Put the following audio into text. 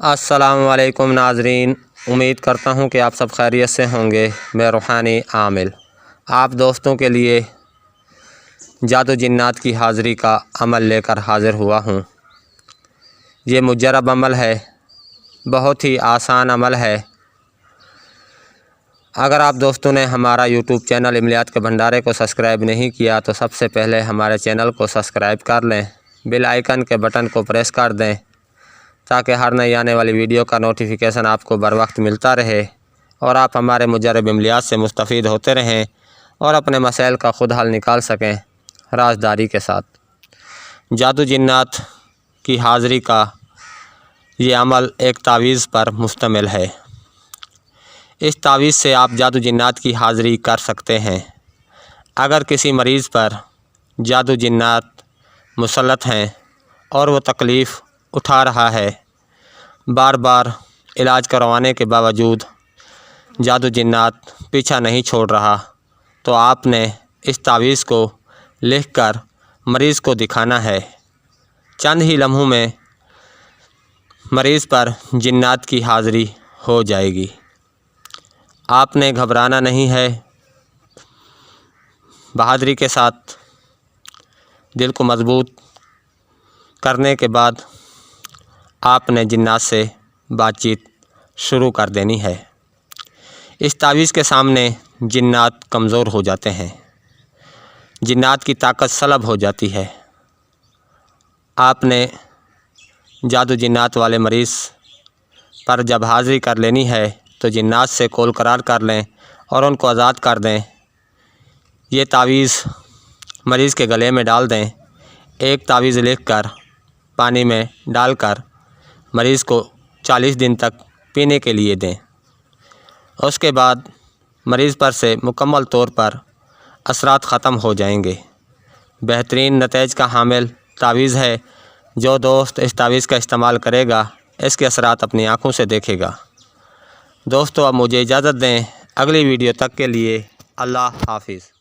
السلام علیکم ناظرین، امید کرتا ہوں کہ آپ سب خیریت سے ہوں گے۔ میں روحانی عامل آپ دوستوں کے لیے جادو جنات کی حاضری کا عمل لے کر حاضر ہوا ہوں۔ یہ مجرب عمل ہے، بہت ہی آسان عمل ہے۔ اگر آپ دوستوں نے ہمارا یوٹیوب چینل عملیات کے بھنڈارے کو سبسکرائب نہیں کیا تو سب سے پہلے ہمارے چینل کو سبسکرائب کر لیں، بیل آئیکن کے بٹن کو پریس کر دیں تاکہ ہر نئی آنے والی ویڈیو کا نوٹیفیکیشن آپ کو بر وقت ملتا رہے اور آپ ہمارے مجرب عملیات سے مستفید ہوتے رہیں اور اپنے مسائل کا خود حل نکال سکیں رازداری کے ساتھ۔ جادو جنات کی حاضری کا یہ عمل ایک تعویذ پر مشتمل ہے۔ اس تعویذ سے آپ جادو جنات کی حاضری کر سکتے ہیں۔ اگر کسی مریض پر جادو جنات مسلط ہیں اور وہ تکلیف اٹھا رہا ہے، بار بار علاج کروانے کے باوجود جادو جنات پیچھا نہیں چھوڑ رہا، تو آپ نے اس تعویذ کو لکھ کر مریض کو دکھانا ہے۔ چند ہی لمحوں میں مریض پر جنات کی حاضری ہو جائے گی۔ آپ نے گھبرانا نہیں ہے، بہادری کے ساتھ دل کو مضبوط کرنے کے بعد آپ نے جنات سے بات چیت شروع کر دینی ہے۔ اس تعویذ کے سامنے جنات کمزور ہو جاتے ہیں، جنات کی طاقت سلب ہو جاتی ہے۔ آپ نے جادو جنات والے مریض پر جب حاضری کر لینی ہے تو جنات سے کول قرار کر لیں اور ان کو آزاد کر دیں۔ یہ تعویذ مریض کے گلے میں ڈال دیں۔ ایک تعویذ لکھ کر پانی میں ڈال کر مریض کو 40 دن تک پینے کے لیے دیں۔ اس کے بعد مریض پر سے مکمل طور پر اثرات ختم ہو جائیں گے۔ بہترین نتائج کا حامل تعویذ ہے۔ جو دوست اس تعویذ کا استعمال کرے گا اس کے اثرات اپنی آنکھوں سے دیکھے گا۔ دوستو اب مجھے اجازت دیں، اگلی ویڈیو تک کے لیے اللہ حافظ۔